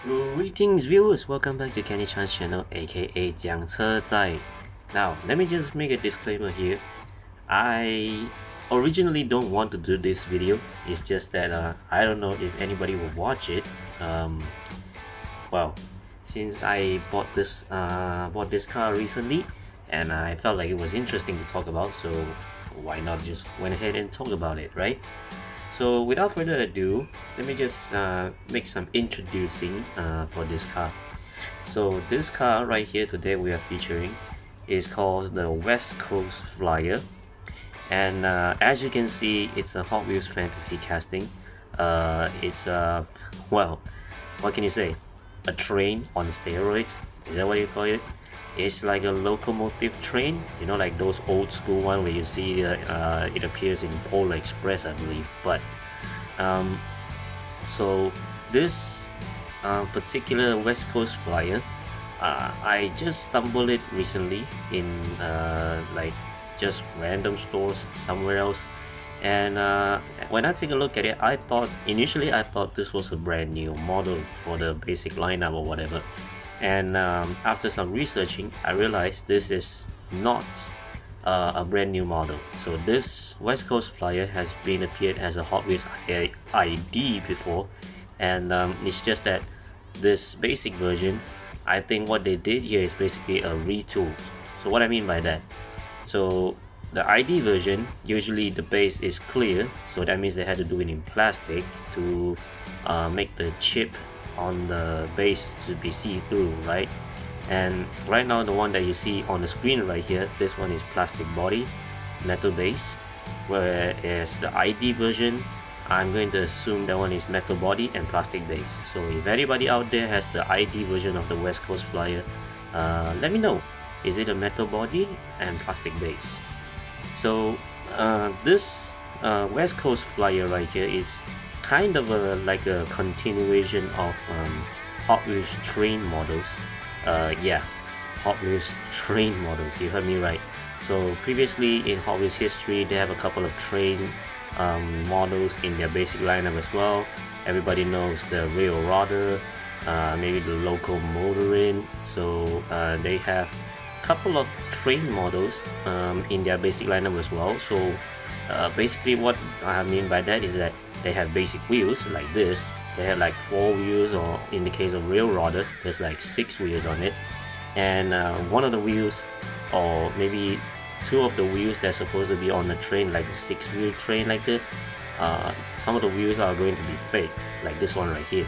Greetings viewers, welcome back to Kenny Chan's channel aka 讲车仔. Now, let me just make a disclaimer here. I originally don't want to do this video. It's just that I don't know if anybody will watch it. Well, since I bought this car recently and I felt like it was interesting to talk about, so why not just went ahead and talk about it, right? So without further ado, let me just make some introducing for this car. So this car right here today we are featuring is called the West Coast Flyer, and as you can see, it's a Hot Wheels Fantasy casting. It's well, what can you say? A train on steroids? Is that what you call it? It's like a locomotive train, you know, like those old school one where you see it appears in Polar Express, I believe. But so this particular West Coast Flyer, I just stumbled it recently in like just random stores somewhere else, and when I take a look at it, initially I thought this was a brand new model for the basic lineup or whatever. And after some researching, I realized this is not a brand new model. So this West Coast Flyer has been appeared as a Hot Wheels ID before, and it's just that this basic version, I think what they did here is basically a retool. So what I mean by that, so the ID version, usually the base is clear, so that means they had to do it in plastic to make the chip on the base to be see-through, right? And right now the one that you see on the screen right here, this one is plastic body, metal base, whereas the ID version, I'm going to assume that one is metal body and plastic base. So if anybody out there has the ID version of the West Coast Flyer, let me know, is it a metal body and plastic base? So this West Coast Flyer right here is kind of like a continuation of Hot Wheels train models. Yeah, Hot Wheels train models, you heard me right. So previously in Hot Wheels history, they have a couple of train models in their basic lineup as well. Everybody knows the Railroader, maybe the Locomotorin. So they have a couple of train models in their basic lineup as well. So basically what I mean by that is that they have basic wheels like this. They have like 4 wheels, or in the case of Railroader, there's like 6 wheels on it. And one of the wheels, or maybe 2 of the wheels that's supposed to be on the train, like a 6-wheel train like this, some of the wheels are going to be fake, like this one right here.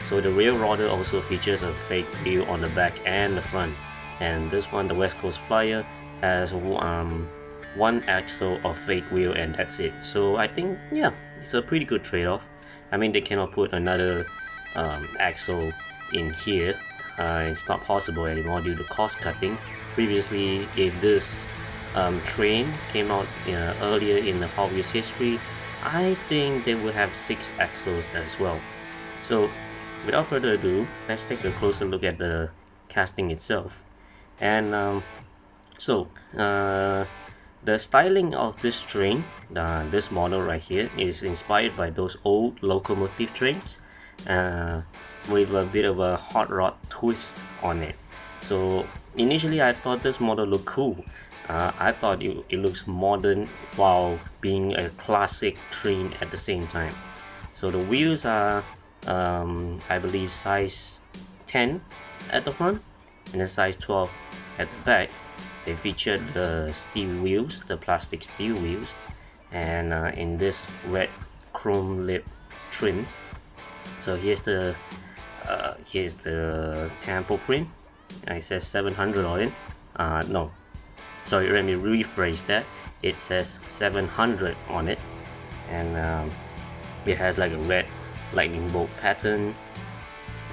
So the Railroader also features a fake wheel on the back and the front. And this one, the West Coast Flyer, has one axle of fake wheel, and that's it. So I think, yeah, it's a pretty good trade-off. I mean, they cannot put another axle in here. It's not possible anymore due to cost cutting. Previously, if this train came out earlier in the Hot Wheels history, I think they would have 6 axles as well. So without further ado, let's take a closer look at the casting itself. And the styling of this train, this model right here, is inspired by those old locomotive trains with a bit of a hot rod twist on it. So initially I thought this model looked cool. I thought it looks modern while being a classic train at the same time. So the wheels are I believe size 10 at the front and a size 12 at the back. They featured the steel wheels, the plastic steel wheels, and in this red chrome lip trim. So here's the tampo print. It says 700 on it. No, sorry, let me rephrase that. It says 700 on it, and it has like a red lightning bolt pattern.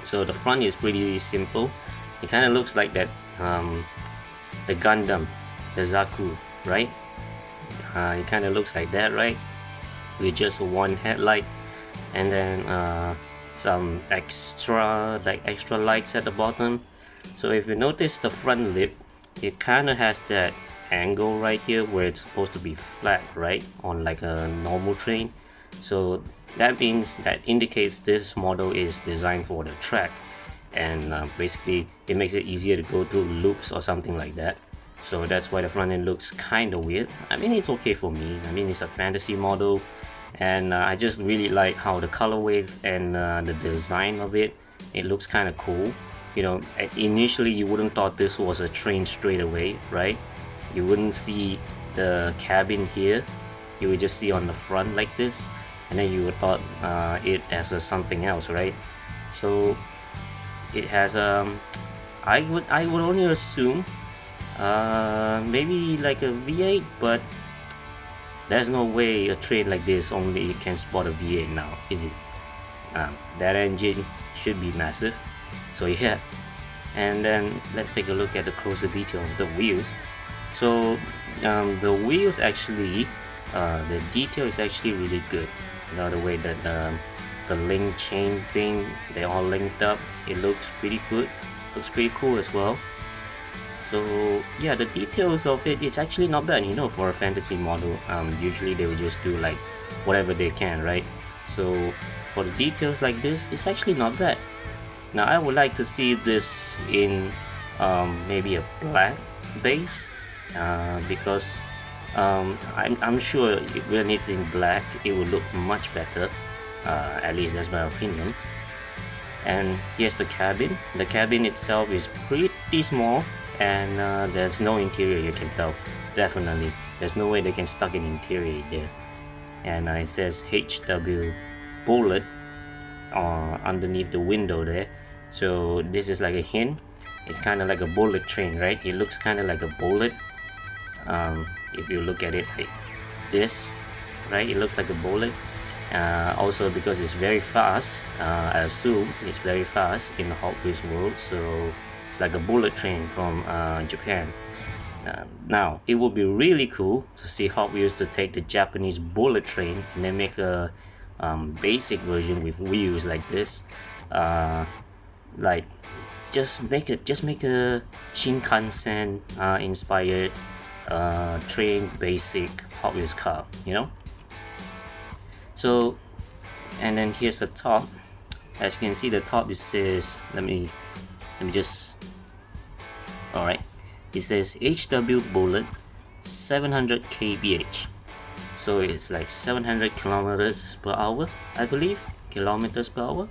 So the front is pretty simple. It kind of looks like that the Gundam, the Zaku, right? It kind of looks like that, right? With just one headlight, and then some extra lights at the bottom. So if you notice the front lip, it kind of has that angle right here where it's supposed to be flat, right, on like a normal train. So that indicates this model is designed for the track. and basically it makes it easier to go through loops or something like that. So that's why the front end looks kind of weird. I mean, it's okay for me. I mean, it's a fantasy model, and I just really like how the colorway and the design of it looks kind of cool. You know, initially you wouldn't thought this was a train straight away, right? You wouldn't see the cabin here. You would just see on the front like this, and then you would thought it as a something else, right? So it has I would only assume maybe like a V8, but there's no way a train like this only can spot a V8 now, is it? That engine should be massive. So yeah, and then let's take a look at the closer detail of the wheels. So the wheels actually, the detail is actually really good. You know, the way that the link chain thing, they all linked up, it looks pretty good, looks pretty cool as well. So yeah, the details of it's actually not bad, you know, for a fantasy model. Usually they will just do like whatever they can, right? So for the details like this, it's actually not bad. Now I would like to see this in maybe a black base, because I'm sure when it's in black it will look much better, at least that's my opinion. And here's the cabin. The cabin itself is pretty small, and there's no interior, you can tell. Definitely there's no way they can stuck an interior there. And it says HW Bullet underneath the window there. So this is like a hint. It's kind of like a bullet train, right? It looks kind of like a bullet. If you look at it like this, right, it looks like a bullet. Also because it's very fast, I assume it's very fast in the Hot Wheels world, so it's like a bullet train from Japan. Now it would be really cool to see Hot Wheels to take the Japanese bullet train and then make a basic version with wheels like this. Like just make a Shinkansen inspired train basic Hot Wheels car, you know. So, and then here's the top. As you can see, the top, it says, let me just, all right, it says HW Bullet 700 kbh. So it's like 700 kilometers per hour, I believe, kilometers per hour.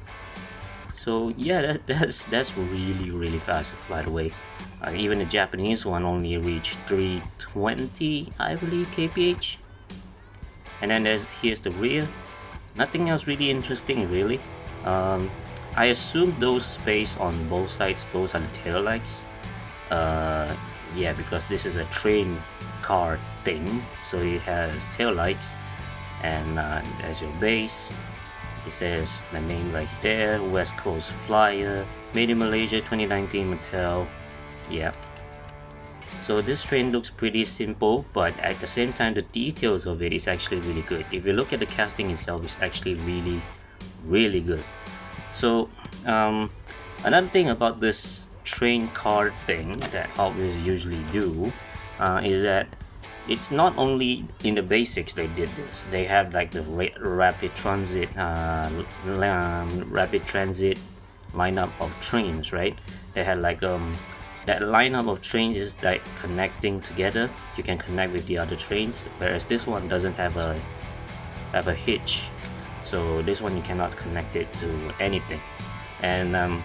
So yeah, that's really fast, by the way. Even the Japanese one only reached 320, I believe, kph. And then here's the rear. Nothing else really interesting, really. I assume those space on both sides, those are the tail lights. Yeah, because this is a train car thing, so it has tail lights. And as your base, it says the name right there, West Coast Flyer, made in Malaysia, 2019, Mattel. Yeah. So this train looks pretty simple, but at the same time the details of it is actually really good. If you look at the casting itself, it's actually really good. So another thing about this train car thing that Hot Wheels usually do is that it's not only in the basics they did this. They have like the rapid transit lineup of trains, right? They had like that lineup of trains is like connecting together. You can connect with the other trains, whereas this one doesn't have a hitch. So this one you cannot connect it to anything. And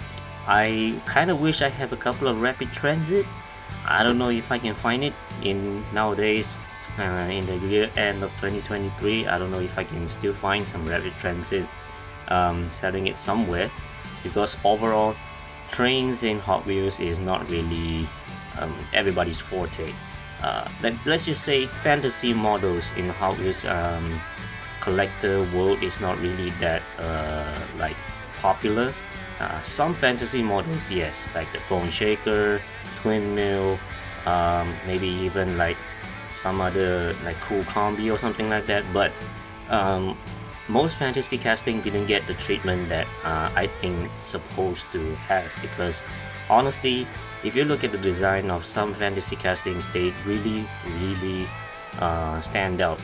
I kind of wish I have a couple of rapid transit. I don't know if I can find it in nowadays, in the year end of 2023. I don't know if I can still find some rapid transit selling it somewhere, because overall trains in Hot Wheels is not really everybody's forte. Let's just say fantasy models in Hot Wheels collector world is not really that like popular. Some fantasy models, yes, like the Bone Shaker, Twin Mill, maybe even like some other like Cool Combi or something like that, but most fantasy casting didn't get the treatment that I think it's supposed to have, because honestly, if you look at the design of some fantasy castings, they really stand out.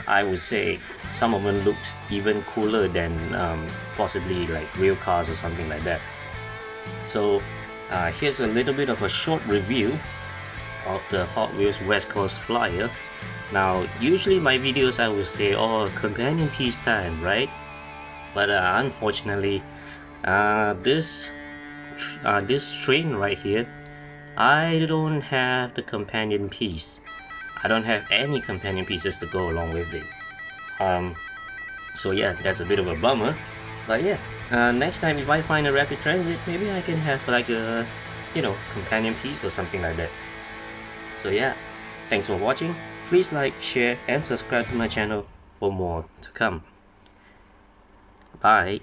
I would say some of them looks even cooler than possibly like real cars or something like that. So here's a little bit of a short review of the Hot Wheels West Coast Flyer. Now, usually my videos I would say, oh, companion piece time, right? But unfortunately, this train right here, I don't have the companion piece. I don't have any companion pieces to go along with it. So yeah, that's a bit of a bummer. But yeah, next time if I find a rapid transit, maybe I can have like a, companion piece or something like that. So yeah, thanks for watching. Please like, share and subscribe to my channel for more to come. Bye.